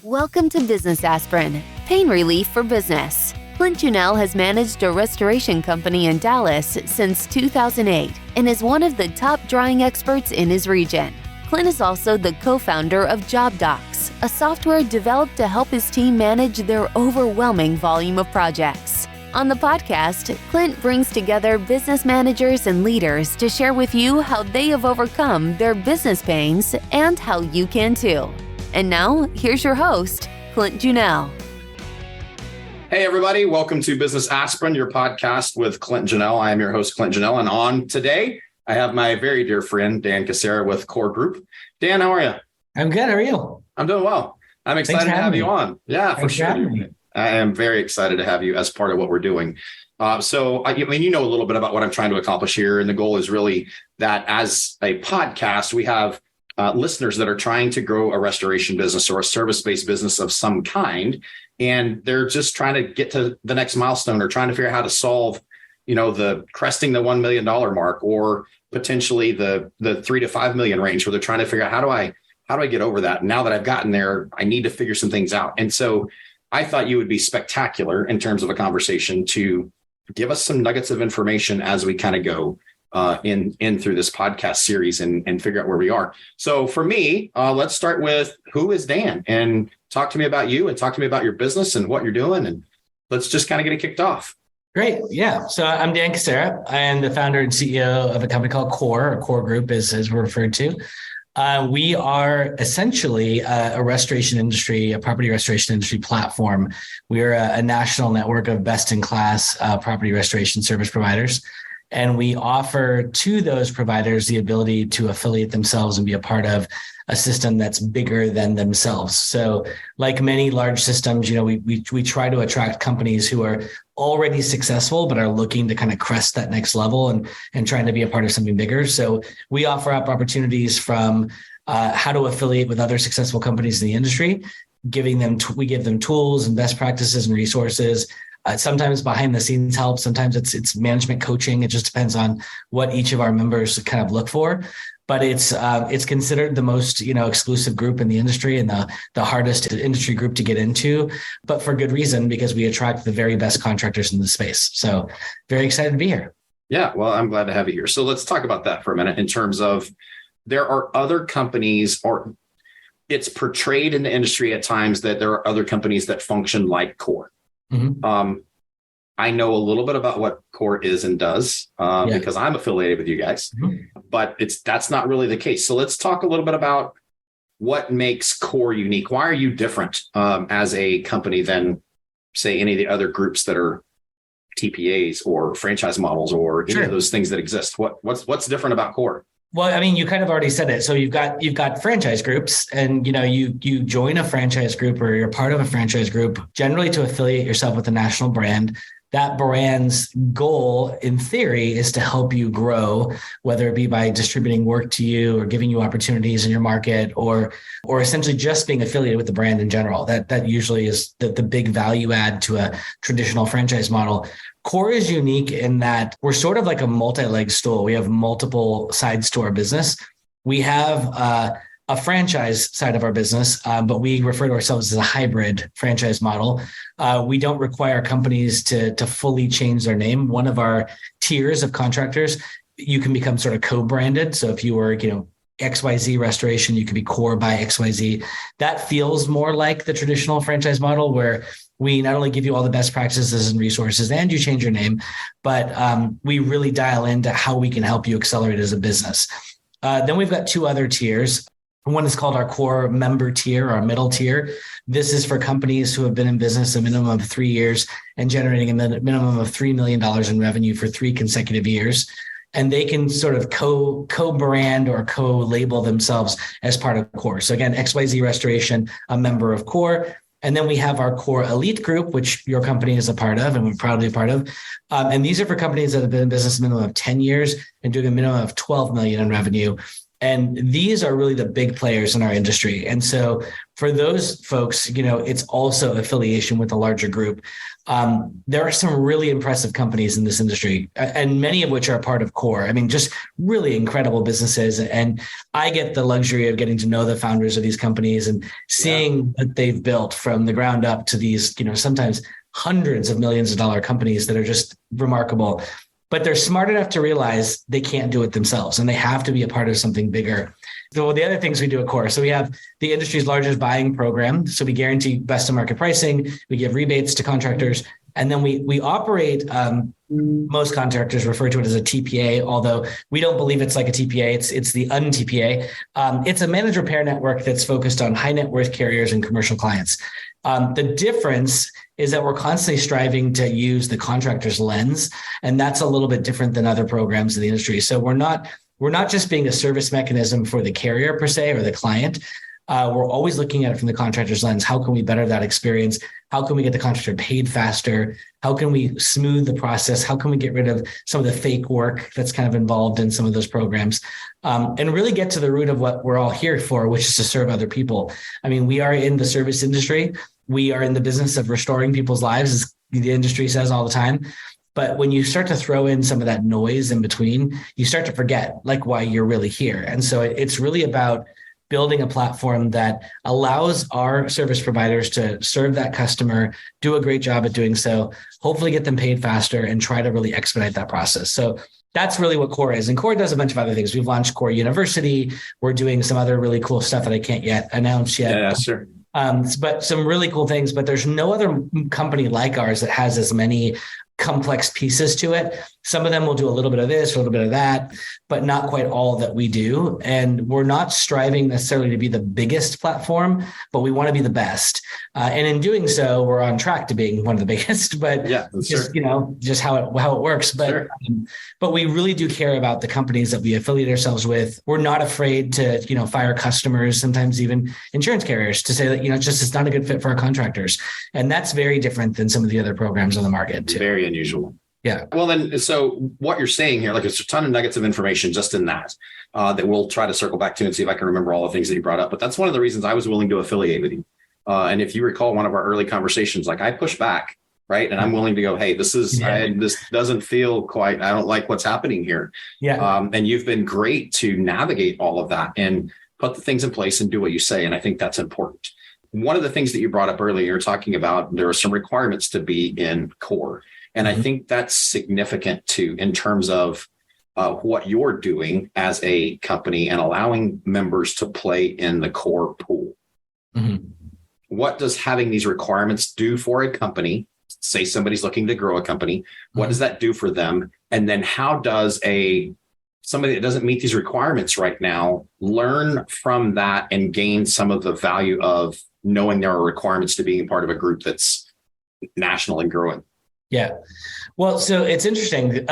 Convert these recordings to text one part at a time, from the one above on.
Welcome to Business Aspirin, pain relief for business. Clint Junell has managed a restoration company in Dallas since 2008 and is one of the top drying experts in his region. Clint is also the co-founder of JobDocs, a software developed to help his team manage their overwhelming volume of projects. On the podcast, Clint brings together business managers and leaders to share with you how they have overcome their business pains and how you can too. And now, here's your host, Clint Junell. Hey, everybody. Welcome to Business Aspirin, your podcast with Clint Junell. I am your host, Clint Junell. And on today, I have my very dear friend, Dan Cassara with Core Group. Dan, how are you? I'm good. How are you? I'm doing well. I'm excited to have you on. Yeah, for sure. I am very excited to have you as part of what we're doing. So you know a little bit about what I'm trying to accomplish here. And the goal is really that as a podcast, we have listeners that are trying to grow a restoration business or a service-based business of some kind. And they're just trying to get to the next milestone or trying to figure out how to solve, the cresting the $1 million mark or potentially the 3 to 5 million range where they're trying to figure out how do I get over that? Now that I've gotten there, I need to figure some things out. And so I thought you would be spectacular in terms of a conversation to give us some nuggets of information as we kind of go in through this podcast series and figure out where we are. So for me, let's start with who is Dan and talk to me about you and talk to me about your business and what you're doing. And let's just kind of get it kicked off. Great. Yeah. So I'm Dan Cassara. I am the founder and CEO of a company called Core, or Core Group as we're referred to. We are essentially a restoration industry, a property restoration industry platform. We are a national network of best-in-class property restoration service providers. And we offer to those providers the ability to affiliate themselves and be a part of a system that's bigger than themselves. So like many large systems, we try to attract companies who are already successful, but are looking to kind of crest that next level and trying to be a part of something bigger. So we offer up opportunities from how to affiliate with other successful companies in the industry, we give them tools and best practices and resources. Sometimes behind the scenes help. Sometimes it's management coaching. It just depends on what each of our members kind of look for. But it's considered the most exclusive group in the industry and the hardest industry group to get into. But for good reason, because we attract the very best contractors in the space. So very excited to be here. Yeah, well, I'm glad to have you here. So let's talk about that for a minute in terms of there are other companies, or it's portrayed in the industry at times that there are other companies that function like Core. Mm-hmm. I know a little bit about what Core is and does because I'm affiliated with you guys, but that's not really the case. So let's talk a little bit about what makes Core unique. Why are you different as a company than, say, any of the other groups that are TPAs or franchise models or any of those things that exist? What's different about Core? Well, I mean, you kind of already said it. So you've got franchise groups, and you join a franchise group or you're part of a franchise group generally to affiliate yourself with a national brand. That brand's goal, in theory, is to help you grow, whether it be by distributing work to you or giving you opportunities in your market, or essentially just being affiliated with the brand in general. That usually is the big value add to a traditional franchise model. Core is unique in that we're sort of like a multi-leg stool. We have multiple sides to our business. We have a franchise side of our business, but we refer to ourselves as a hybrid franchise model. We don't require companies to fully change their name. One of our tiers of contractors, you can become sort of co-branded. So if you were, XYZ Restoration, you could be Core by XYZ. That feels more like the traditional franchise model where we not only give you all the best practices and resources and you change your name, but we really dial into how we can help you accelerate as a business. Then we've got two other tiers. One is called our Core member tier, our middle tier. This is for companies who have been in business a minimum of 3 years and generating a minimum of $3 million in revenue for 3 consecutive years. And they can sort of co-brand or co-label themselves as part of Core. So again, XYZ Restoration, a member of Core. And then we have our Core Elite group, which your company is a part of and we're proudly a part of. And these are for companies that have been in business a minimum of 10 years and doing a minimum of $12 million in revenue. And these are really the big players in our industry. And so for those folks, it's also affiliation with a larger group. There are some really impressive companies in this industry, and many of which are a part of Core. I mean, just really incredible businesses. And I get the luxury of getting to know the founders of these companies and seeing what they've built from the ground up to these, sometimes hundreds of millions of dollar companies that are just remarkable. But they're smart enough to realize they can't do it themselves and they have to be a part of something bigger. So the other things we do at Core, so we have the industry's largest buying program. So we guarantee best of market pricing. We give rebates to contractors. And then we operate, most contractors refer to it as a TPA, although we don't believe it's like a TPA. It's the un-TPA. It's a managed repair network that's focused on high net worth carriers and commercial clients. The difference is that we're constantly striving to use the contractor's lens, and that's a little bit different than other programs in the industry. So we're not just being a service mechanism for the carrier per se or the client. We're always looking at it from the contractor's lens. How can we better that experience? How can we get the contractor paid faster? How can we smooth the process? How can we get rid of some of the fake work that's kind of involved in some of those programs? And really get to the root of what we're all here for, which is to serve other people. I mean, we are in the service industry. We are in the business of restoring people's lives, as the industry says all the time. But when you start to throw in some of that noise in between, you start to forget like why you're really here. And so it's really about building a platform that allows our service providers to serve that customer, do a great job at doing so, hopefully get them paid faster, and try to really expedite that process. So that's really what Core is. And Core does a bunch of other things. We've launched Core University. We're doing some other really cool stuff that I can't yet announce yet. Yeah, sure. But some really cool things. But there's no other company like ours that has as many complex pieces to it. Some of them will do a little bit of this, a little bit of that, but not quite all that we do. And we're not striving necessarily to be the biggest platform, but we want to be the best. And in doing so, we're on track to being one of the biggest, but just how it works. But, but we really do care about the companies that we affiliate ourselves with. We're not afraid to, fire customers, sometimes even insurance carriers, to say that, it's not a good fit for our contractors. And that's very different than some of the other programs on the market too. Very unusual. Yeah. Well, then, so what you're saying here, like it's a ton of nuggets of information just in that we'll try to circle back to and see if I can remember all the things that you brought up. But that's one of the reasons I was willing to affiliate with you. And if you recall one of our early conversations, like I push back, right? And I'm willing to go, hey, this doesn't feel quite, I don't like what's happening here. Yeah. And you've been great to navigate all of that and put the things in place and do what you say. And I think that's important. One of the things that you brought up earlier, you're talking about, there are some requirements to be in Core. And I think that's significant too, in terms of what you're doing as a company and allowing members to play in the Core pool. Mm-hmm. What does having these requirements do for a company? Say somebody's looking to grow a company. What does that do for them? And then how does somebody that doesn't meet these requirements right now learn from that and gain some of the value of knowing there are requirements to being part of a group that's national and growing? Yeah. Well, so it's interesting.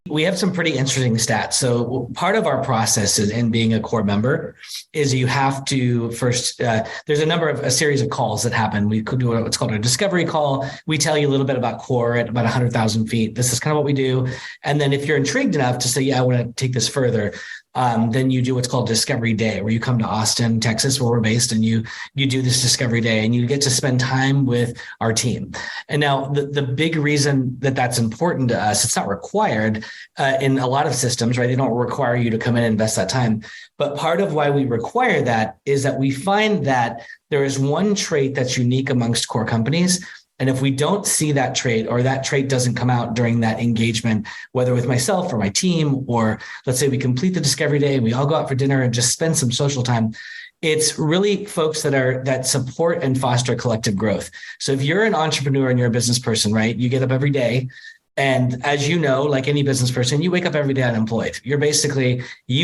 We have some pretty interesting stats. So part of our process in being a Core member is you have to first, there's a series of calls that happen. We could do what's called a discovery call. We tell you a little bit about Core at about 100,000 feet. This is kind of what we do. And then if you're intrigued enough to say, yeah, I want to take this further, then you do what's called Discovery Day, where you come to Austin, Texas, where we're based, and you do this Discovery Day, and you get to spend time with our team. And now the big reason that that's important to us, it's not required in a lot of systems, right? They don't require you to come in and invest that time. But part of why we require that is that we find that there is one trait that's unique amongst Core companies. And if we don't see that trait, or that trait doesn't come out during that engagement, whether with myself or my team, or let's say we complete the Discovery Day and we all go out for dinner and just spend some social time, it's really folks that support and foster collective growth. So if you're an entrepreneur and you're a business person, right, you get up every day. And as you know, like any business person, you wake up every day unemployed. You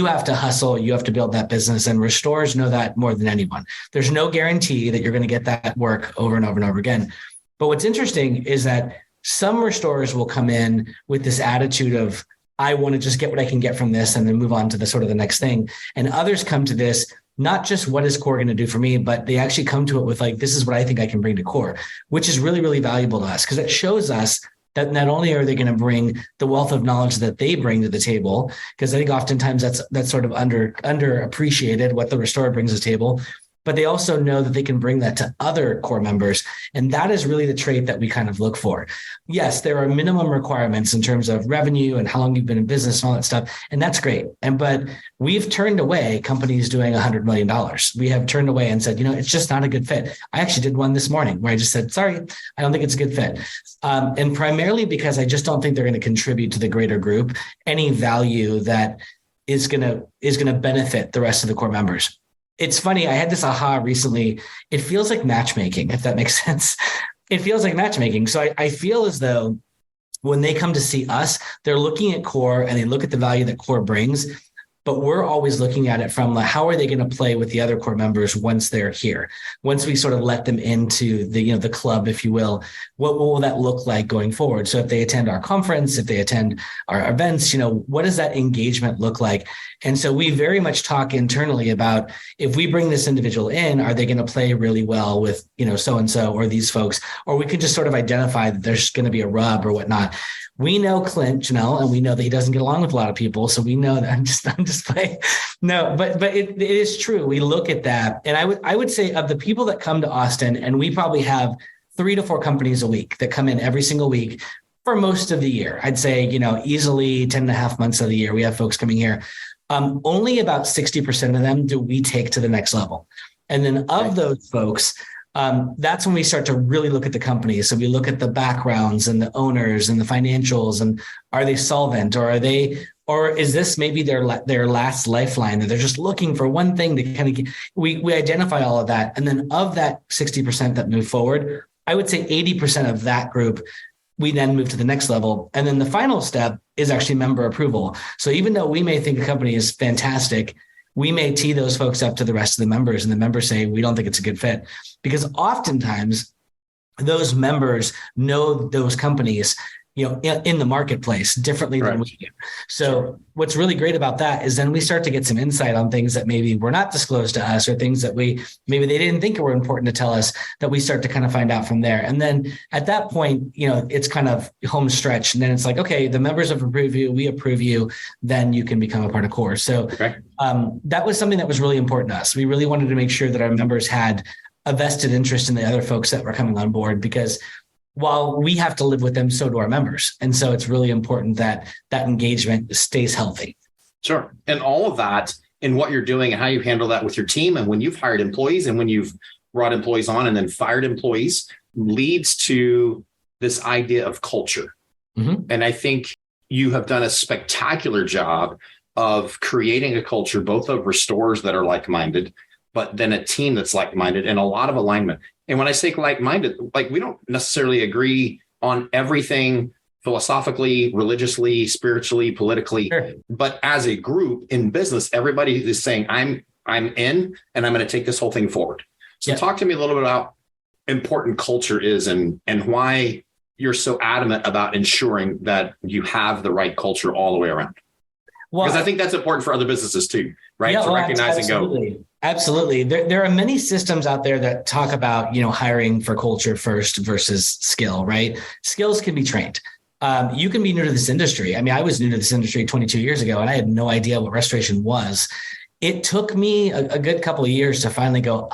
have to hustle, you have to build that business, and restorers know that more than anyone. There's no guarantee that you're going to get that work over and over and over again. But what's interesting is that some restorers will come in with this attitude of, I want to just get what I can get from this and then move on to the next thing. And others come to this, not just what is Core going to do for me, but they actually come to it with like, this is what I think I can bring to Core, which is really, really valuable to us because it shows us that not only are they going to bring the wealth of knowledge that they bring to the table, because I think oftentimes that's sort of underappreciated what the restorer brings to the table, but they also know that they can bring that to other core members. And that is really the trait that we kind of look for. Yes, there are minimum requirements in terms of revenue and how long you've been in business and all that stuff. And that's great. But we've turned away companies doing $100 million. We have turned away and said, it's just not a good fit. I actually did one this morning where I just said, sorry, I don't think it's a good fit. And primarily because I just don't think they're going to contribute to the greater group any value that is going to benefit the rest of the core members. It's funny. I had this aha recently. It feels like matchmaking, if that makes sense. It feels like matchmaking. So I feel as though when they come to see us, they're looking at core and they look at the value that core brings. But we're always looking at it from how are they going to play with the other core members once they're here? Once we sort of let them into the club, if you will, what will that look like going forward? So if they attend our conference, if they attend our events, what does that engagement look like? And so we very much talk internally about if we bring this individual in, are they going to play really well with, so-and-so or these folks, or we can just sort of identify that there's going to be a rub or whatnot. We know Clint, and we know that he doesn't get along with a lot of people. So we know that I'm just playing. No, but it is true. We look at that. And I would say of the people that come to Austin, and we probably have 3 to 4 companies a week that come in every single week for most of the year. I'd say, easily 10 and a half months of the year, we have folks coming here. Only about 60% of them do we take to the next level. And then of those folks, that's when we start to really look at the company. So we look at the backgrounds and the owners and the financials, and are they solvent, or is this maybe their last lifeline that they're just looking for one thing to kind of we identify all of that. And then of that 60% that move forward, I would say 80% of that group, we then move to the next level. And then the final step is actually member approval. So even though we may think a company is fantastic, we may tee those folks up to the rest of the members, and the members say, we don't think it's a good fit. Because oftentimes those members know those companies, in the marketplace differently than we do. So what's really great about that is then we start to get some insight on things that maybe were not disclosed to us, or things that maybe they didn't think were important to tell us, that we start to kind of find out from there. And then at that point, it's kind of home stretch. And then it's like, okay, the members have approved you, we approve you, then you can become a part of core. So that was something that was really important to us. We really wanted to make sure that our members had a vested interest in the other folks that were coming on board, because while we have to live with them, so do our members. And so it's really important that that engagement stays healthy. Sure. And all of that in what you're doing and how you handle that with your team, and when you've hired employees and when you've brought employees on and then fired employees, leads to this idea of culture. Mm-hmm. And I think you have done a spectacular job of creating a culture, both of restorers that are like-minded, but then a team that's like-minded, and a lot of alignment. And when I say like-minded, we don't necessarily agree on everything philosophically, religiously, spiritually, politically, but as a group in business, everybody is saying, I'm in, and I'm going to take this whole thing forward. So talk to me a little bit about important culture is, and why you're so adamant about ensuring that you have the right culture all the way around. Well, because I think that's important for other businesses too, right? To recognize and go. Absolutely. There are many systems out there that talk about, hiring for culture first versus skill, right? Skills can be trained. You can be new to this industry. I mean, I was new to this industry 22 years ago, and I had no idea what restoration was. It took me a good couple of years to finally go,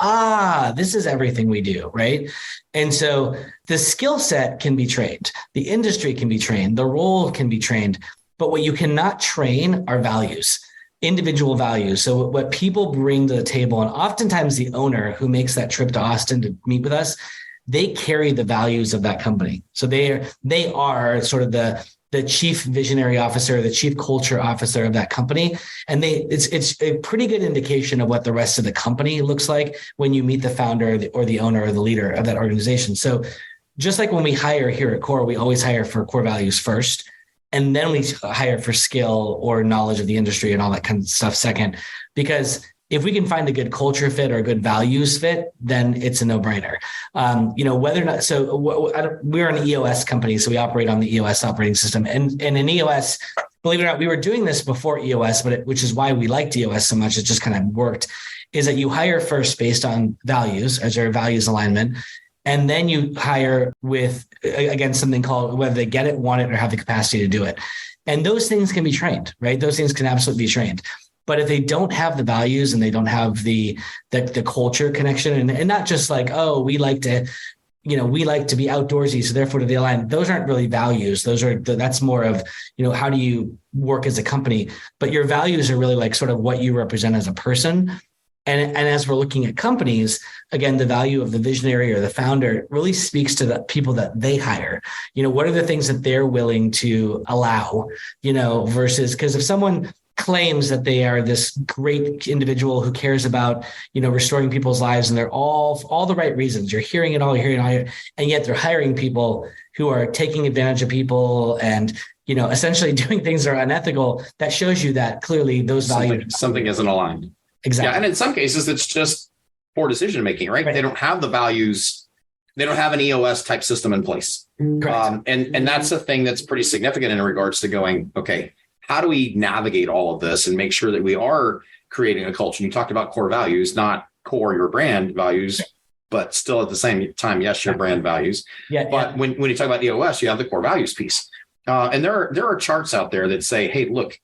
this is everything we do, right? And so the skill set can be trained. The industry can be trained. The role can be trained. But what you cannot train are values, individual values. So what people bring to the table, and oftentimes the owner who makes that trip to Austin to meet with us, they carry the values of that company. So they are sort of the chief visionary officer, the chief culture officer of that company. And it's a pretty good indication of what the rest of the company looks like when you meet the founder or the owner or the leader of that organization. So just like when we hire here at Core, we always hire for core values first. And then we hire for skill or knowledge of the industry and all that kind of stuff second. Because if we can find a good culture fit or a good values fit, then it's a no-brainer. Whether or not, so we're an EOS company, so we operate on the EOS operating system. And in EOS, believe it or not, we were doing this before EOS, which is why we liked EOS so much. It just kind of worked, is that you hire first based on values, as your values alignment. And then you hire with, again, something called whether they get it, want it, or have the capacity to do it. And those things can be trained, right? Those things can absolutely be trained. But if they don't have the values and they don't have the culture connection, and not just like, oh, we like to be outdoorsy, so therefore they align. Those aren't really values. That's more of, how do you work as a company? But your values are really like sort of what you represent as a person. And as we're looking at companies, again, the value of the visionary or the founder really speaks to the people that they hire. What are the things that they're willing to allow, versus, because if someone claims that they are this great individual who cares about, restoring people's lives, and they're all the right reasons, you're hearing it all, and yet they're hiring people who are taking advantage of people and, essentially doing things that are unethical, that shows you that clearly those values. Something isn't aligned. Exactly. Yeah. And in some cases, it's just poor decision making, right? They don't have the values. They don't have an EOS type system in place. And that's a thing that's pretty significant in regards to going, okay, how do we navigate all of this and make sure that we are creating a culture? You talked about core values, not core your brand values, but still at the same time, yes, your brand values. But when you talk about EOS, you have the core values piece. And there are charts out there that say, hey, look,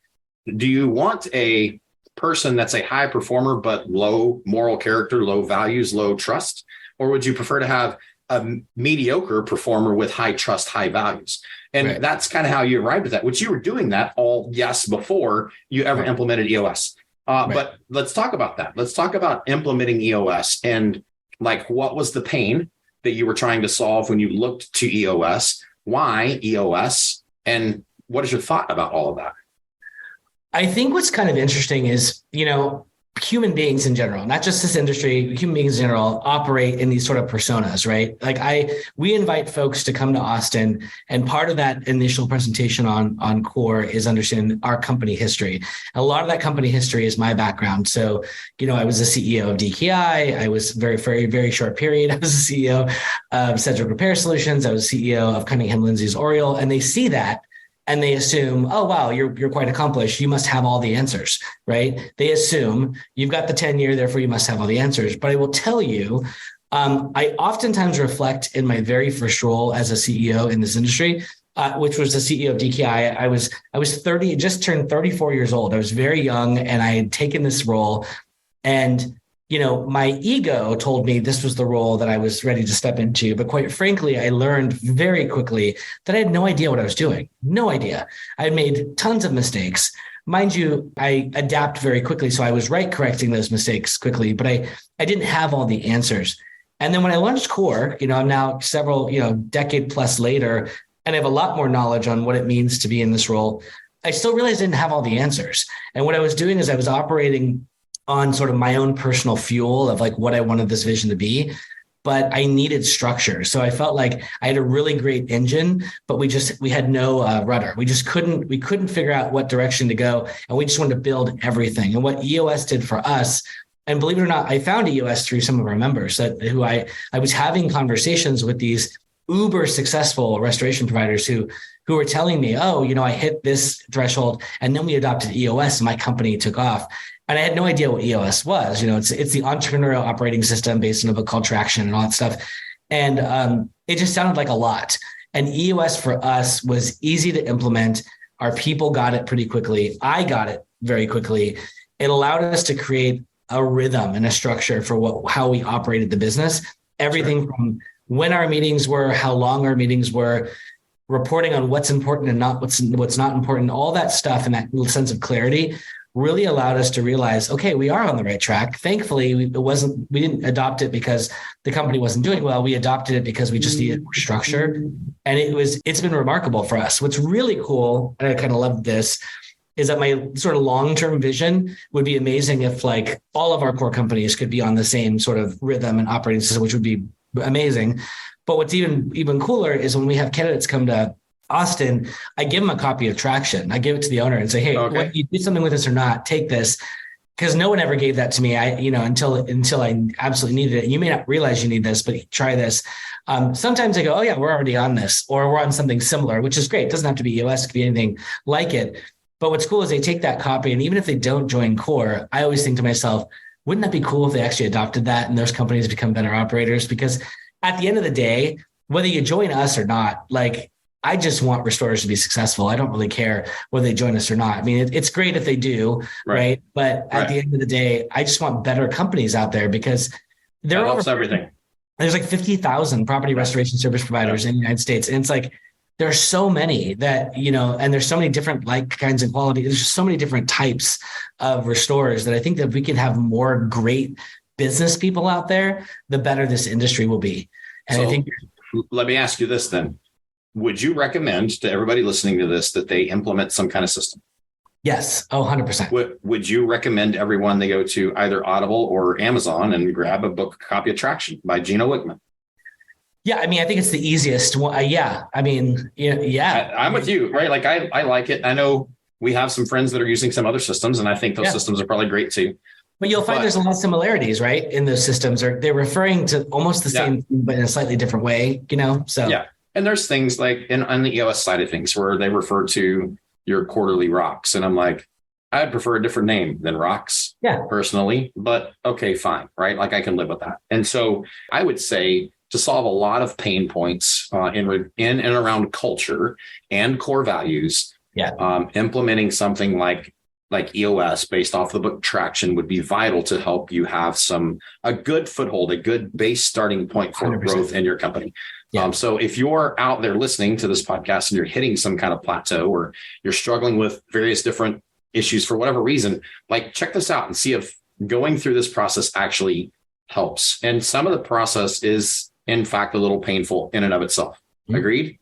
do you want a person that's a high performer, but low moral character, low values, low trust? Or would you prefer to have a mediocre performer with high trust, high values? And that's kind of how you arrived at that, which you were doing that all before you ever implemented EOS. But let's talk about that. Let's talk about implementing EOS and like, what was the pain that you were trying to solve when you looked to EOS? Why EOS? And what is your thought about all of that? I think what's kind of interesting is, human beings in general, not just this industry, human beings in general operate in these sort of personas, right? Like we invite folks to come to Austin, and part of that initial presentation on Core is understanding our company history. A lot of that company history is my background. So, I was the CEO of DKI. I was very, very, very short period. I was the CEO of Cedric Repair Solutions. I was CEO of Cunningham Lindsay's Oriel, and they see that. And they assume, oh, wow, you're quite accomplished. You must have all the answers, right? They assume you've got the tenure, therefore you must have all the answers. But I will tell you, I oftentimes reflect in my very first role as a CEO in this industry, which was the CEO of DKI. I was 30, just turned 34 years old. I was very young, and I had taken this role, and my ego told me this was the role that I was ready to step into. But quite frankly, I learned very quickly that I had no idea what I was doing. No idea. I had made tons of mistakes. Mind you, I adapt very quickly. So I was correcting those mistakes quickly, but I didn't have all the answers. And then when I launched Core, I'm now several, decade plus later, and I have a lot more knowledge on what it means to be in this role. I still realized I didn't have all the answers. And what I was doing is I was operating on sort of my own personal fuel of like what I wanted this vision to be, but I needed structure. So I felt like I had a really great engine, but we had no rudder. We couldn't figure out what direction to go. And we just wanted to build everything. And what EOS did for us, and believe it or not, I found EOS through some of our members who I was having conversations with these uber successful restoration providers who were telling me, oh, I hit this threshold, and then we adopted EOS and my company took off. And I had no idea what EOS was. It's the entrepreneurial operating system based on a book called Traction and all that stuff. And it just sounded like a lot. And EOS for us was easy to implement. Our people got it pretty quickly. I got it very quickly. It allowed us to create a rhythm and a structure for how we operated the business. Everything from when our meetings were, how long our meetings were, reporting on what's important and not what's not important, all that stuff, and that sense of clarity really allowed us to realize, okay, we are on the right track. Thankfully, we didn't adopt it because the company wasn't doing well. We adopted it because we just needed more structure. And it's been remarkable for us. What's really cool, and I kind of love this, is that my sort of long-term vision would be amazing if like all of our core companies could be on the same sort of rhythm and operating system, which would be amazing. But what's even cooler is when we have candidates come to Austin, I give them a copy of Traction. I give it to the owner and say, hey, whether you do something with this or not, take this. Because no one ever gave that to me. Until I absolutely needed it. And you may not realize you need this, but try this. Sometimes I go, oh yeah, we're already on this, or we're on something similar, which is great. It doesn't have to be EOS, it could be anything like it. But what's cool is they take that copy, and even if they don't join Core, I always think to myself, wouldn't that be cool if they actually adopted that and those companies become better operators? Because at the end of the day, whether you join us or not, like, I just want restorers to be successful. I don't really care whether they join us or not. I mean, it's great if they do, right? But at the end of the day, I just want better companies out there, because there are everything. There's like 50,000 property restoration service providers in the United States. And it's like, there are so many that, and there's so many different kinds and quality. There's just so many different types of restorers that I think that if we can have more great business people out there, the better this industry will be. And I think, let me ask you this then. Would you recommend to everybody listening to this that they implement some kind of system? Yes. 100%. Would you recommend everyone they go to either Audible or Amazon and grab a book copy of Traction by Gino Wickman? Yeah. I mean, I think it's the easiest one. Yeah. I mean, yeah. I'm with you, right? Like I like it. I know we have some friends that are using some other systems, and I think those systems are probably great too. But you'll find there's a lot of similarities, right? In those systems, or they're referring to almost the same thing, but in a slightly different way, So yeah. And there's things like on the EOS side of things where they refer to your quarterly rocks. And I'm like, I'd prefer a different name than rocks personally, but okay, fine. Right. Like I can live with that. And so I would say to solve a lot of pain points in and around culture and core values, implementing something like EOS based off the book Traction would be vital to help you have a good foothold, a good base starting point for 100%. Growth in your company. Yeah. So if you're out there listening to this podcast and you're hitting some kind of plateau, or you're struggling with various different issues for whatever reason, check this out and see if going through this process actually helps. And some of the process is, in fact, a little painful in and of itself. Mm-hmm. Agreed?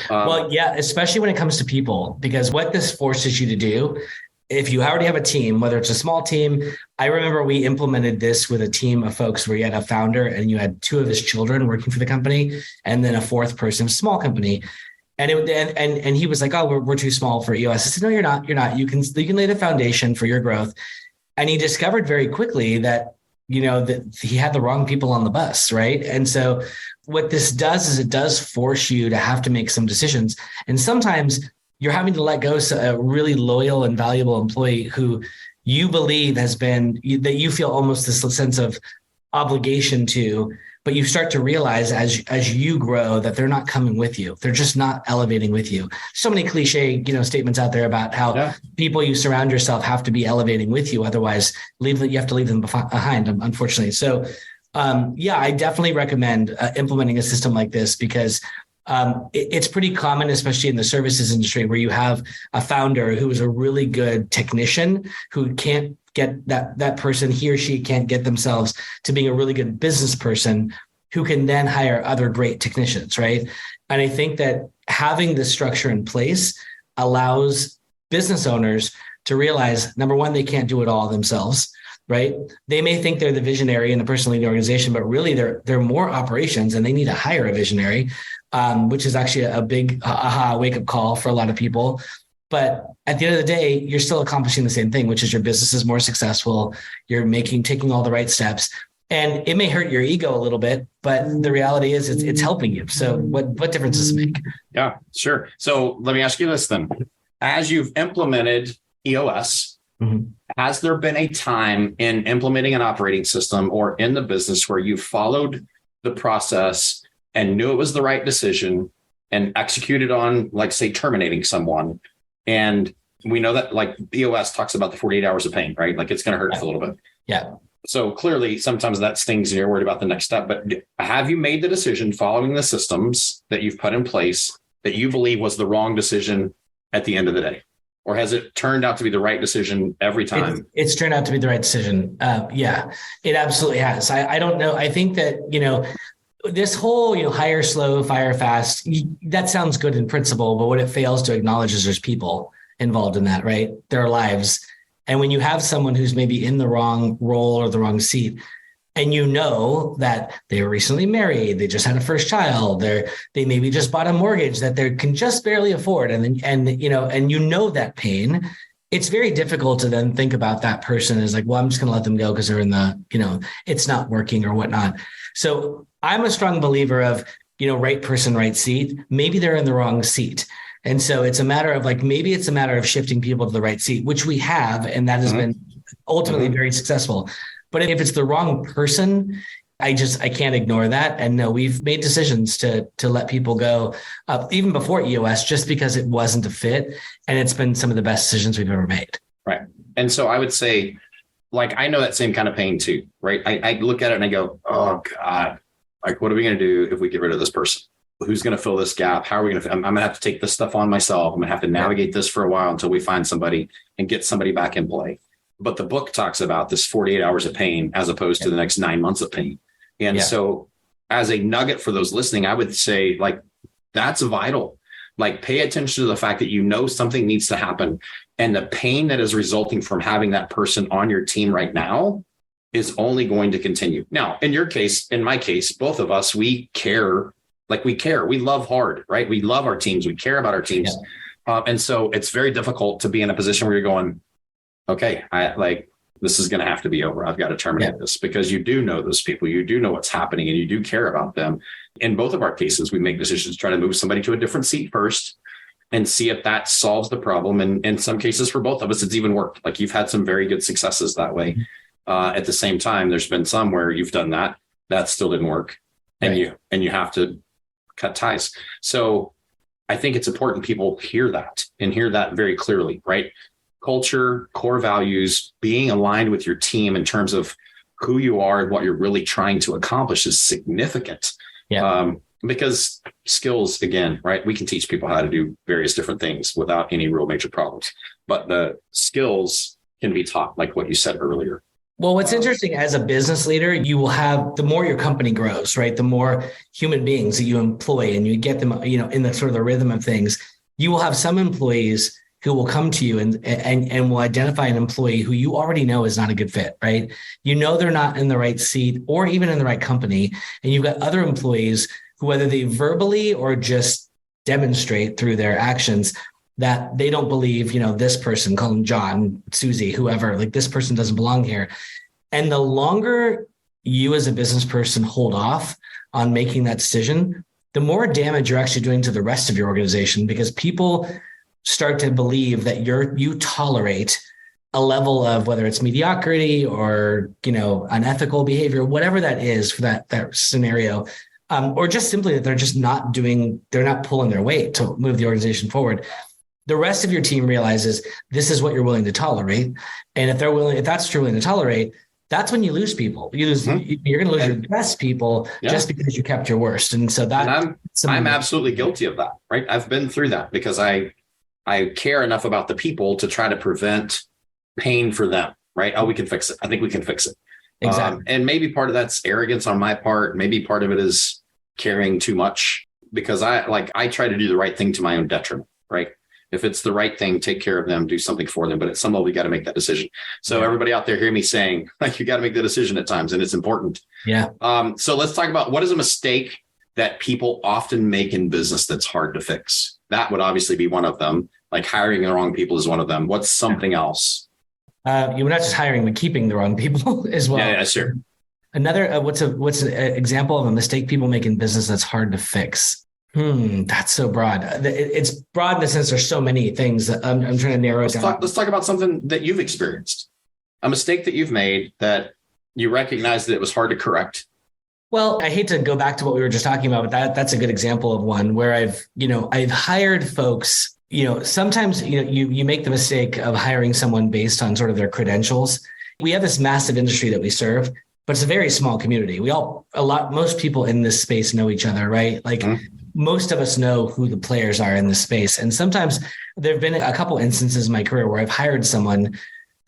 Well, yeah, especially when it comes to people, because what this forces you to do, if you already have a team, whether it's a small team, I remember we implemented this with a team of folks where you had a founder and you had 2 of his children working for the company, and then a 4th person, small company. And and he was like, "Oh, we're too small for EOS." I said, "No, you're not. You're not. You can lay the foundation for your growth." And he discovered very quickly that, that he had the wrong people on the bus, right? And so what this does is it does force you to have to make some decisions. And sometimes you're having to let go a really loyal and valuable employee who you believe has been, that you feel almost this sense of obligation to, but you start to realize as you grow that they're not coming with you. They're just not elevating with you. So many cliche, statements out there about how people you surround yourself have to be elevating with you. Otherwise, you have to leave them behind, unfortunately. So I definitely recommend implementing a system like this, because it's pretty common, especially in the services industry, where you have a founder who is a really good technician who can't get that person, he or she can't get themselves to being a really good business person who can then hire other great technicians, right? And I think that having this structure in place allows business owners to realize, number one, they can't do it all themselves, right? They may think they're the visionary and the person leading the organization, but really they're more operations, and they need to hire a visionary, which is actually a big wake-up call for a lot of people. But at the end of the day, you're still accomplishing the same thing, which is your business is more successful. You're taking all the right steps, and it may hurt your ego a little bit, but the reality is it's helping you. So what difference does it make? Yeah, sure. So let me ask you this then. As you've implemented EOS, has there been a time in implementing an operating system or in the business where you followed the process and knew it was the right decision and executed on, say, terminating someone? And we know that EOS talks about the 48 hours of pain, right? It's going to hurt for a little bit. Yeah. So clearly sometimes that stings and you're worried about the next step. But have you made the decision following the systems that you've put in place that you believe was the wrong decision at the end of the day? Or has it turned out to be the right decision every time? It's turned out to be the right decision. Yeah, it absolutely has. I don't know. I think that, this whole, hire slow, fire fast, that sounds good in principle, but what it fails to acknowledge is there's people involved in that, right? There are lives. And when you have someone who's maybe in the wrong role or the wrong seat, and that they were recently married, they just had a first child, they maybe just bought a mortgage that they can just barely afford, and that pain, it's very difficult to then think about that person as well, I'm just going to let them go because they're in the, it's not working or whatnot. So I'm a strong believer of, right person, right seat. Maybe they're in the wrong seat. And so it's a matter of maybe it's a matter of shifting people to the right seat, which we have, and that has been ultimately very successful. But if it's the wrong person, I can't ignore that. And no, we've made decisions to let people go even before EOS, just because it wasn't a fit. And it's been some of the best decisions we've ever made. Right. And so I would say, like, I know that same kind of pain too, right? I look at it and I go, oh God, like, what are we going to do if we get rid of this person? Who's going to fill this gap? How are we going to, I'm going to have to take this stuff on myself. I'm going to have to navigate this for a while until we find somebody and get somebody back in play. But the book talks about this 48 hours of pain as opposed to the next 9 months of pain. And so as a nugget for those listening, I would say, like, that's vital. Like, pay attention to the fact that you know something needs to happen. And the pain that is resulting from having that person on your team right now is only going to continue. Now, in your case, in my case, both of us, we care. Like, we care. We love hard, right? We love our teams. We care about our teams. Yeah. And so it's very difficult to be in a position where you're going, okay, this is going to have to be over. I've got to terminate this, because you do know those people, you do know what's happening, and you do care about them. In both of our cases, we make decisions to try to move somebody to a different seat first and see if that solves the problem. And in some cases, for both of us, it's even worked. Like, you've had some very good successes that way. At the same time, there's been some where you've done that still didn't work, and you have to cut ties. So I think it's important people hear that very clearly, right? Culture, core values, being aligned with your team in terms of who you are and what you're really trying to accomplish is significant. Because skills, again, right? We can teach people how to do various different things without any real major problems, but the skills can be taught, like what you said earlier. Well, what's interesting, as a business leader, you will have, the more your company grows, right? The more human beings that you employ and you get them, in the sort of the rhythm of things, you will have some employees who will come to you and will identify an employee who you already know is not a good fit, right? You know, they're not in the right seat or even in the right company. And you've got other employees who, whether they verbally or just demonstrate through their actions that they don't believe, this person, call them John, Susie, whoever, like, this person doesn't belong here. And the longer you as a business person hold off on making that decision, the more damage you're actually doing to the rest of your organization, because people start to believe that you tolerate a level of, whether it's mediocrity or, unethical behavior, whatever that is for that scenario, or just simply that they're not pulling their weight to move the organization forward. The rest of your team realizes this is what you're willing to tolerate. And if that's true, willing to tolerate, that's when you lose people. You're going to lose your best people just because you kept your worst. And so I'm absolutely guilty of that, right? I've been through that because I care enough about the people to try to prevent pain for them, right? Oh, we can fix it. I think we can fix it. Exactly. And maybe part of that's arrogance on my part. Maybe part of it is caring too much, because I try to do the right thing to my own detriment, right? If it's the right thing, take care of them, do something for them. But at some level, we got to make that decision. So everybody out there, hear me saying, like, you got to make the decision at times, and it's important. Yeah. So let's talk about, what is a mistake that people often make in business that's hard to fix? That would obviously be one of them. Like, hiring the wrong people is one of them. What's something else? You're not just hiring, but keeping the wrong people as well. Yeah, sure. Another, what's an example of a mistake people make in business that's hard to fix? That's so broad. It's broad in the sense there's so many things that I'm trying to narrow it down. Let's talk about something that you've experienced, a mistake that you've made that you recognize that it was hard to correct. Well, I hate to go back to what we were just talking about, but that's a good example of one where I've hired folks. Sometimes you make the mistake of hiring someone based on sort of their credentials. We have this massive industry that we serve, but it's a very small community. Most people in this space know each other, right? Like, most of us know who the players are in this space. And sometimes there've been a couple instances in my career where I've hired someone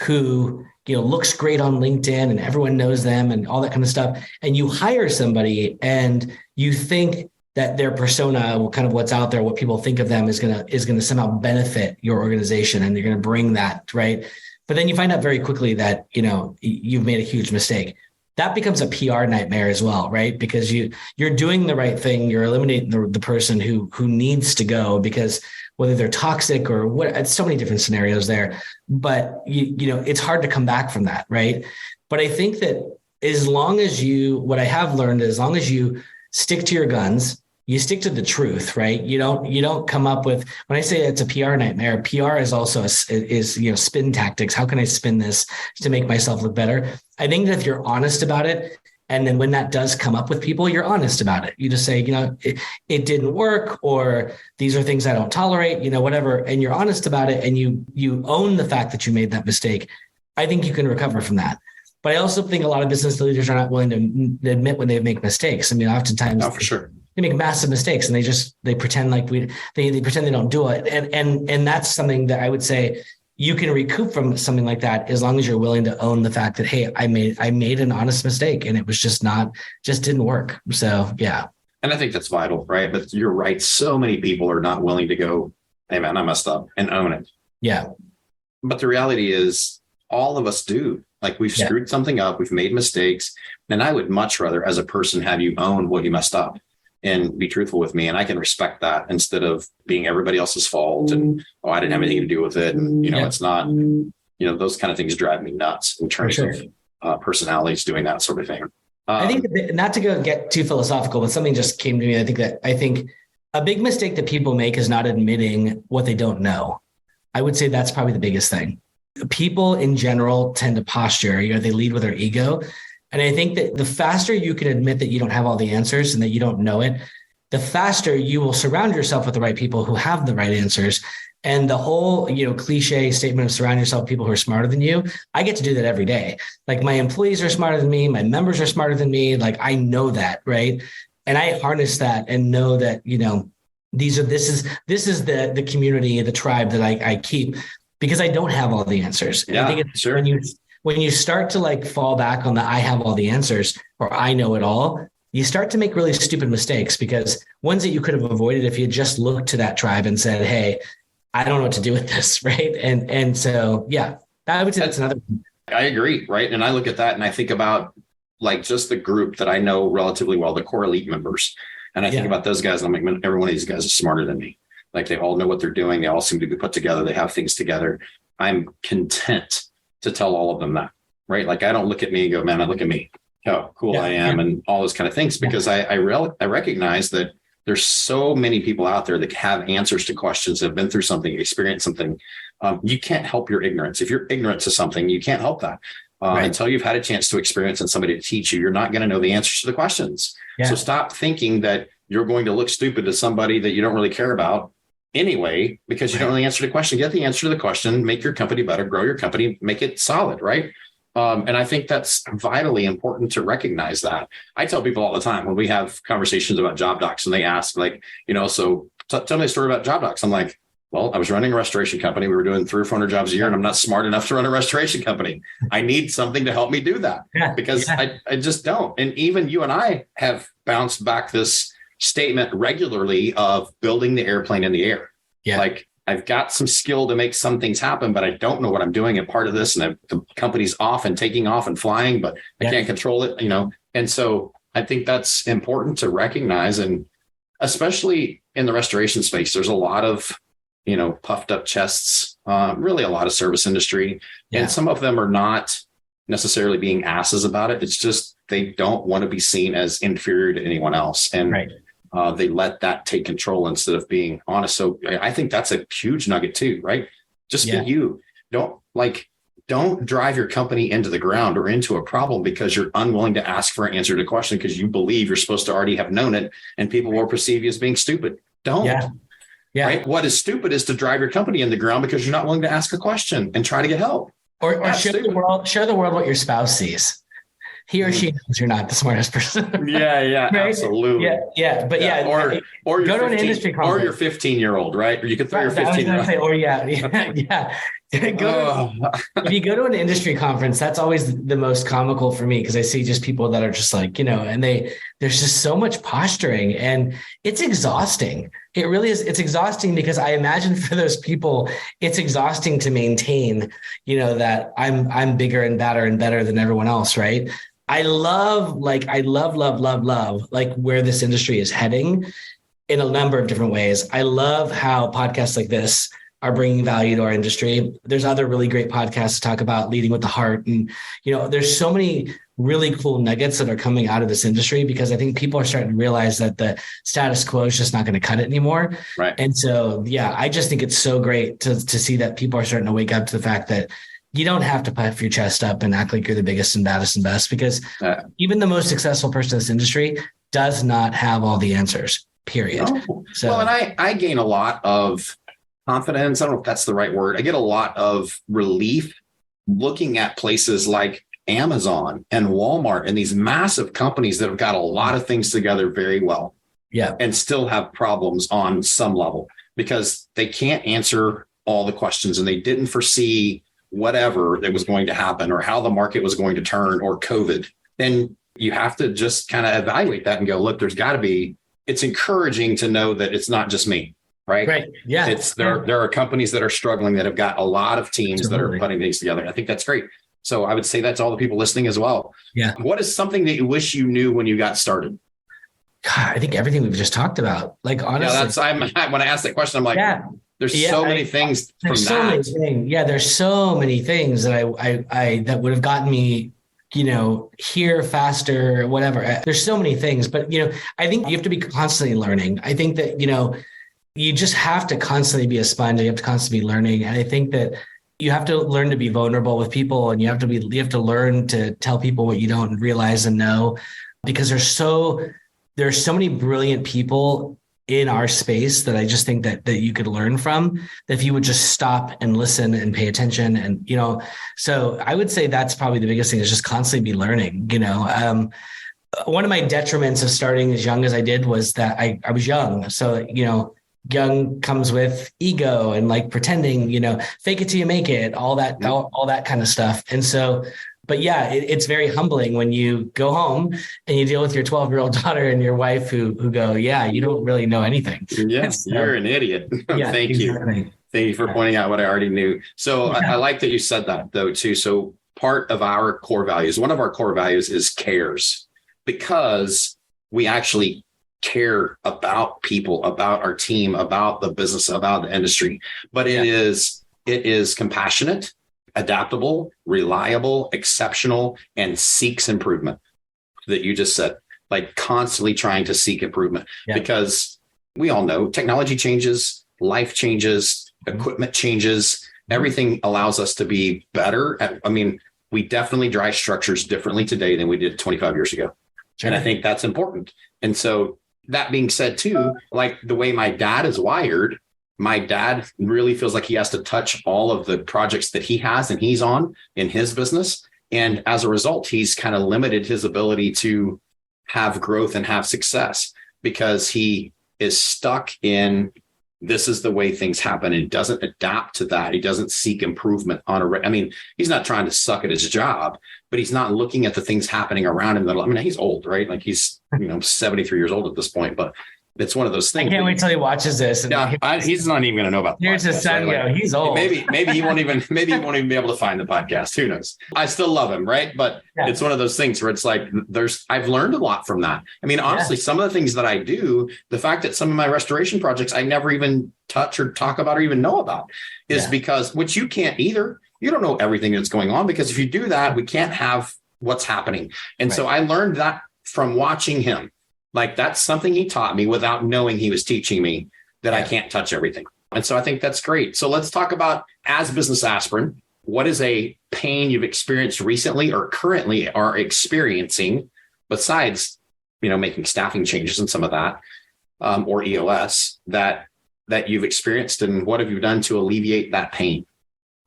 who, looks great on LinkedIn and everyone knows them and all that kind of stuff. And you hire somebody and you think that their persona, kind of what's out there, what people think of them is going to somehow benefit your organization, and you're going to bring that, right? But then you find out very quickly that, you've made a huge mistake. That becomes a PR nightmare as well, right? Because you're doing the right thing. You're eliminating the person who needs to go, because whether they're toxic or what, it's so many different scenarios there, but it's hard to come back from that. Right. But I think that what I have learned is, as long as you stick to your guns, you stick to the truth, right? You don't come up with, when I say it's a PR nightmare, PR is also spin tactics. How can I spin this to make myself look better? I think that if you're honest about it, And then when that does come up with people, you're honest about it. You just say, it didn't work, or these are things I don't tolerate, whatever. And you're honest about it. And you own the fact that you made that mistake. I think you can recover from that. But I also think a lot of business leaders are not willing to admit when they make mistakes. I mean, oftentimes for sure. They make massive mistakes and they pretend like they pretend they don't do it. And that's something that I would say you can recoup from something like that as long as you're willing to own the fact that, hey, I made an honest mistake and it was just didn't work. So, yeah. And I think that's vital, right? But you're right. So many people are not willing to go, hey man, I messed up, and own it. Yeah. But the reality is all of us do. Like we've screwed something up. We've made mistakes. And I would much rather as a person have you own what you messed up and be truthful with me. And I can respect that instead of being everybody else's fault. And, I didn't have anything to do with it. And, it's not, those kind of things drive me nuts in terms of personalities doing that sort of thing. I think not to get too philosophical, but something just came to me. I think a big mistake that people make is not admitting what they don't know. I would say that's probably the biggest thing. People in general tend to posture, they lead with their ego. And I think that the faster you can admit that you don't have all the answers and that you don't know it, the faster you will surround yourself with the right people who have the right answers. And the whole, cliche statement of surround yourself with people who are smarter than you, I get to do that every day. Like my employees are smarter than me. My members are smarter than me. Like I know that, right? And I harness that and know that, this is the community, the tribe that I keep, because I don't have all the answers. And I think it's when you start to fall back on the I have all the answers or I know it all, you start to make really stupid mistakes, because ones that you could have avoided if you just looked to that tribe and said, hey, I don't know what to do with this, right? And so, yeah, I would say that's another one. I agree, right? And I look at that and I think about just the group that I know relatively well, the core elite members. And I think about those guys, and I'm like, man, every one of these guys is smarter than me. Like they all know what they're doing. They all seem to be put together. They have things together. I'm content to tell all of them that, right? Like I don't look at me and go, man, I look at me, how cool I am, and all those kind of things, because I recognize that there's so many people out there that have answers to questions, that have been through something, experienced something. You can't help your ignorance. If you're ignorant to something, you can't help that. Until you've had a chance to experience and somebody to teach you, you're not going to know the answers to the questions. So stop thinking that you're going to look stupid to somebody that you don't really care about anyway, because you don't really answer the question. Get the answer to the question, make your company better, grow your company, make it solid, right? And I think that's vitally important to recognize that. I tell people all the time when we have conversations about job docs and they ask so tell me a story about job docs. I'm like, well, I was running a restoration company. We were doing 300 or 400 jobs a year, and I'm not smart enough to run a restoration company. I need something to help me do that because I just don't. And even you and I have bounced back this statement regularly of building the airplane in the air. Like I've got some skill to make some things happen, but I don't know what I'm doing. And part of this, and the company's off and taking off and flying, but I can't control it, And so I think that's important to recognize. And especially in the restoration space, there's a lot of, puffed up chests, really a lot of service industry. And some of them are not necessarily being asses about it. It's just, they don't want to be seen as inferior to anyone else. And they let that take control instead of being honest. So I think that's a huge nugget too, right? Just be you. Don't drive your company into the ground or into a problem because you're unwilling to ask for an answer to a question because you believe you're supposed to already have known it and people will perceive you as being stupid. Don't. Right? What is stupid is to drive your company in the ground because you're not willing to ask a question and try to get help. Or show the world what your spouse sees. He or she knows you're not the smartest person. Right? Absolutely. But or go to an industry conference. Or your 15-year-old, right? Or you could throw your 15-year-old. If you go to an industry conference, that's always the most comical for me because I see just people that are just and there's just so much posturing and it's exhausting. It really is. It's exhausting because I imagine for those people, it's exhausting to maintain, that I'm bigger and badder and better than everyone else, right? I love where this industry is heading in a number of different ways. I love how podcasts like this are bringing value to our industry. There's other really great podcasts to talk about leading with the heart. And, there's so many really cool nuggets that are coming out of this industry because I think people are starting to realize that the status quo is just not going to cut it anymore. Right. And so, I just think it's so great to see that people are starting to wake up to the fact that, you don't have to puff your chest up and act like you're the biggest and baddest and best, because even the most successful person in this industry does not have all the answers, period. No. Well, and I gain a lot of confidence. I don't know if that's the right word. I get a lot of relief looking at places like Amazon and Walmart and these massive companies that have got a lot of things together very well. Yeah. And still have problems on some level because they can't answer all the questions and they didn't foresee whatever that was going to happen or how the market was going to turn or COVID. Then you have to just kind of evaluate that and go, look, it's encouraging to know that it's not just me. Right. Right. Yeah. There are companies that are struggling that have got a lot of teams that are putting things together. I think that's great. So I would say that's all the people listening as well. Yeah. What is something that you wish you knew when you got started? God, I think everything we've just talked about. Like, honestly, when I ask that question, I'm like, there's so many things from that. There's so many things that I that would have gotten me, here faster, whatever. There's so many things, but, I think you have to be constantly learning. I think that, you just have to constantly be a sponge. You have to constantly be learning. And I think that you have to learn to be vulnerable with people, and you have to learn to tell people what you don't realize and know, because there's so many brilliant people in our space that I just think that you could learn from, that if you would just stop and listen and pay attention. And, so I would say that's probably the biggest thing, is just constantly be learning. One of my detriments of starting as young as I did was that I was young. So, young comes with ego and like pretending, fake it till you make it, all that kind of stuff. And so, but yeah, it's very humbling when you go home and you deal with your 12-year-old daughter and your wife who go, yeah, you don't really know anything. Yes, so, you're an idiot. Yeah, Thank you. Thank you for pointing out what I already knew. So I like that you said that though, too. So part of our core values, one of our core values is cares, because we actually care about people, about our team, about the business, about the industry. But it is compassionate, adaptable, reliable, exceptional, and seeks improvement, that you just said, like constantly trying to seek improvement, because we all know technology changes, life changes, equipment changes, everything allows us to be better. We definitely drive structures differently today than we did 25 years ago. Sure. And I think that's important. And so that being said too, like the way my dad is wired, my dad really feels like he has to touch all of the projects that he has and he's on in his business. And as a result, he's kind of limited his ability to have growth and have success, because he is stuck in, this is the way things happen, and doesn't adapt to that. He doesn't seek improvement he's not trying to suck at his job, but he's not looking at the things happening around him. He's old, right? Like he's, 73 years old at this point, but it's one of those things. I can't wait till he watches this. He's not even going to know about. Here's his son. Right? Like, he's old. Maybe he won't even be able to find the podcast. Who knows? I still love him, right? But it's one of those things where it's like I've learned a lot from that. Honestly, some of the things that I do, the fact that some of my restoration projects I never even touch or talk about or even know about, is because, which you can't either. You don't know everything that's going on, because if you do that, we can't have what's happening. And so I learned that from watching him. Like that's something he taught me without knowing he was teaching me, that I can't touch everything. And so I think that's great. So let's talk about, as Business Aspirin, what is a pain you've experienced recently or currently are experiencing, besides, making staffing changes and some of that, or EOS that you've experienced, and what have you done to alleviate that pain?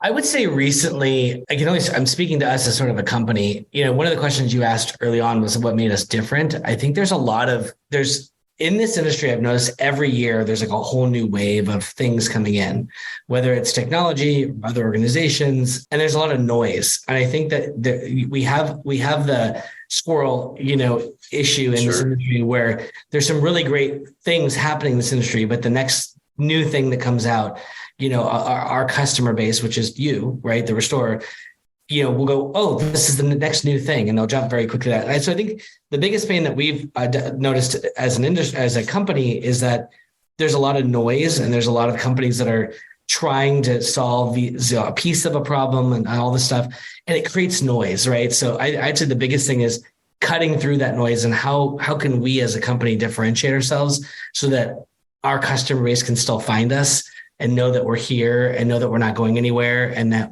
I would say recently, I'm speaking to us as sort of a company. One of the questions you asked early on was what made us different. I think there's in this industry, I've noticed every year there's like a whole new wave of things coming in, whether it's technology or other organizations, and there's a lot of noise. And I think that we have the squirrel, issue in this industry, where there's some really great things happening in this industry, but the next new thing that comes out, our customer base, which is you, right? The restorer, will go, oh, this is the next new thing. And they'll jump very quickly to that. And so I think the biggest pain that we've noticed as an industry, as a company, is that there's a lot of noise, and there's a lot of companies that are trying to solve a piece of a problem and all this stuff. And it creates noise, right? So I'd say the biggest thing is cutting through that noise, and how can we as a company differentiate ourselves so that our customer base can still find us and know that we're here and know that we're not going anywhere. And that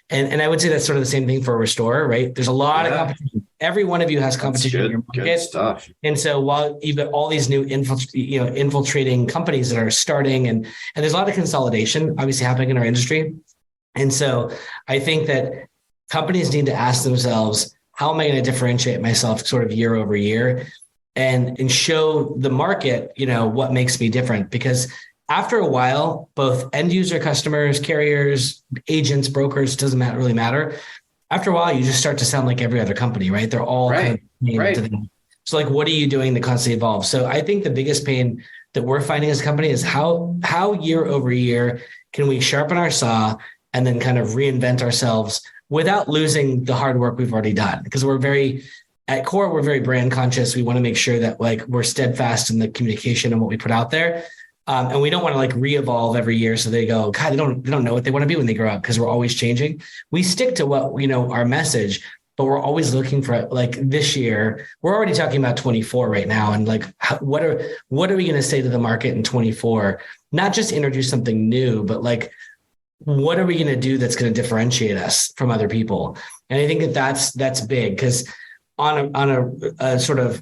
and I would say that's sort of the same thing for a restorer, right? There's a lot of competition. Every one of you has competition in your market. Good stuff. And so while you've got all these new infiltrating companies that are starting, and there's a lot of consolidation obviously happening in our industry. And so I think that companies need to ask themselves, how am I going to differentiate myself sort of year over year and show the market, what makes me different? Because after a while, both end user customers, carriers, agents, brokers, doesn't really matter. After a while, you just start to sound like every other company, right? They're all kind of so like, what are you doing to constantly evolve? So I think the biggest pain that we're finding as a company is how year over year can we sharpen our saw and then kind of reinvent ourselves without losing the hard work we've already done. Because at core, we're very brand conscious. We want to make sure that like we're steadfast in the communication and what we put out there. And we don't want to like re-evolve every year. So they go, God, they don't know what they want to be when they grow up, because we're always changing. We stick to what, our message, but we're always looking for, like, this year, we're already talking about 24 right now. And like, what are we going to say to the market in 24? Not just introduce something new, but like, what are we going to do that's going to differentiate us from other people? And I think that's big, because on a sort of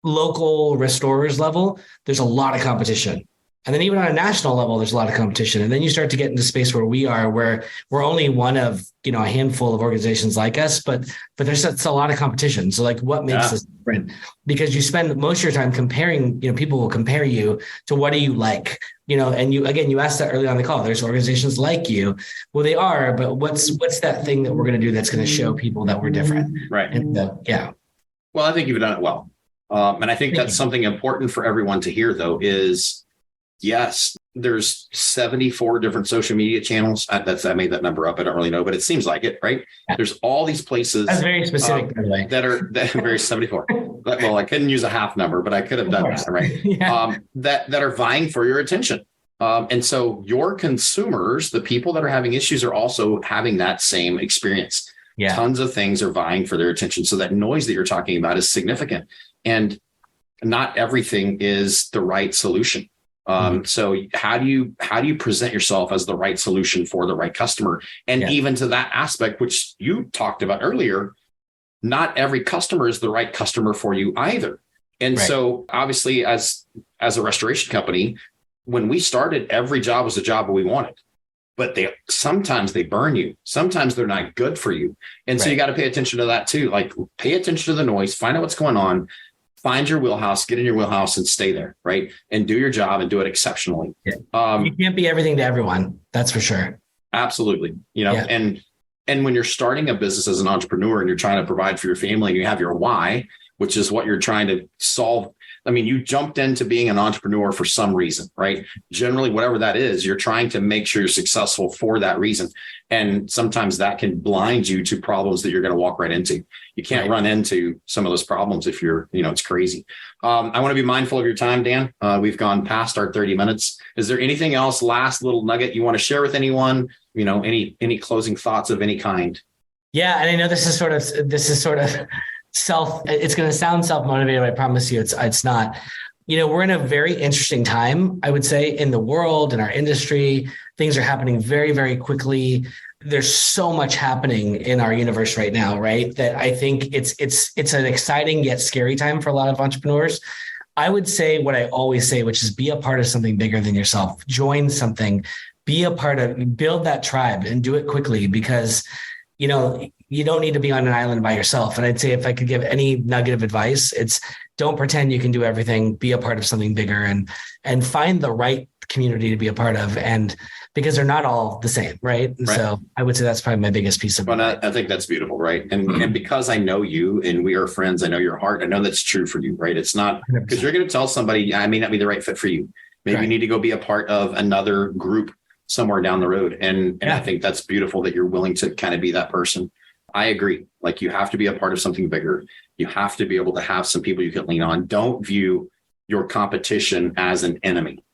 local restorers level, there's a lot of competition. And then even on a national level, there's a lot of competition. And then you start to get into space where we are, where we're only one of, a handful of organizations like us, but there's a lot of competition. So like, what makes us different? Because you spend most of your time comparing, people will compare you to what do you like, and you asked that early on the call, there's organizations like you. Well, they are, but what's that thing that we're going to do that's going to show people that we're different? Right. And Well, I think you've done it well. And I think that's something important for everyone to hear, though, is yes, there's 74 different social media channels. I made that number up. I don't really know, but it seems like it, right? Yeah. There's all these places. That's very specific, by the way. That are very 74. Well, I couldn't use a half number, but I could have done that, right? Yeah. That are vying for your attention. And so your consumers, the people that are having issues, are also having that same experience. Yeah. Tons of things are vying for their attention. So that noise that you're talking about is significant. And not everything is the right solution. So how do you present yourself as the right solution for the right customer? And even to that aspect, which you talked about earlier, not every customer is the right customer for you either. And so obviously as a restoration company, when we started, every job was a job we wanted, but sometimes they burn you. Sometimes they're not good for you. And so you got to pay attention to that too. Like, pay attention to the noise, find out what's going on. Find your wheelhouse, get in your wheelhouse and stay there, right? And do your job and do it exceptionally. Yeah. You can't be everything to everyone. That's for sure. Absolutely. And when you're starting a business as an entrepreneur and you're trying to provide for your family and you have your why, which is what you're trying to solve. I mean, you jumped into being an entrepreneur for some reason, right? Generally, whatever that is, you're trying to make sure you're successful for that reason. And sometimes that can blind you to problems that you're going to walk right into. You can't run into some of those problems if you're, it's crazy. I want to be mindful of your time, Dan. We've gone past our 30 minutes. Is there anything else, last little nugget you want to share with anyone? Any closing thoughts of any kind? Yeah. And I know this is sort of it's going to sound self-motivated. I promise you it's not. We're in a very interesting time, I would say, in the world, in our industry. Things are happening very, very quickly. There's so much happening in our universe right now, right? That I think it's an exciting yet scary time for a lot of entrepreneurs. I would say what I always say, which is be a part of something bigger than yourself. Join something, build that tribe and do it quickly, because, you don't need to be on an island by yourself. And I'd say if I could give any nugget of advice, it's don't pretend you can do everything, be a part of something bigger and find the right community to be a part of. And because they're not all the same. Right. And so I would say that's probably my biggest piece of advice. I think that's beautiful. Right. And because I know you and we are friends, I know your heart. I know that's true for you. Right. It's not because you're going to tell somebody I may not be the right fit for you. Maybe you need to go be a part of another group somewhere down the road. And I think that's beautiful that you're willing to kind of be that person. I agree. Like, you have to be a part of something bigger. You have to be able to have some people you can lean on. Don't view your competition as an enemy.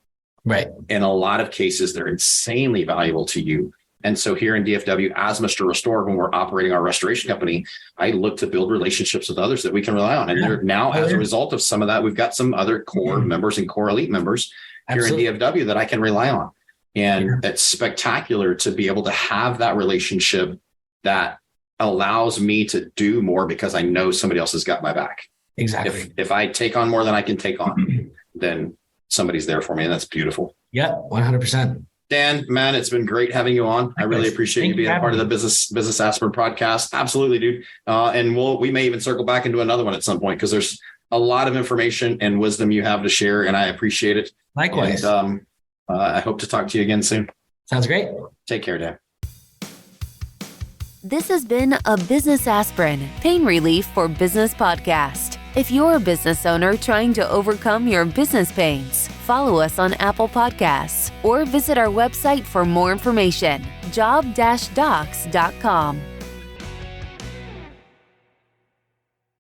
Right. In a lot of cases, they're insanely valuable to you. And so here in DFW, as Mr. Restore, when we're operating our restoration company, I look to build relationships with others that we can rely on. And now, as a result of some of that, we've got some other core members and core elite members here in DFW that I can rely on. And it's spectacular to be able to have that relationship that allows me to do more because I know somebody else has got my back. Exactly. If I take on more than I can take on, then somebody's there for me. And that's beautiful. Yeah, 100%. Dan, man, it's been great having you on. I really appreciate you being a part of the Business Aspirin podcast. Absolutely, dude. And we may even circle back into another one at some point because there's a lot of information and wisdom you have to share, and I appreciate it. Likewise. And, I hope to talk to you again soon. Sounds great. Take care, Dan. This has been a Business Aspirin, Pain Relief for Business podcast. If you're a business owner trying to overcome your business pains, follow us on Apple Podcasts or visit our website for more information, job-docs.com.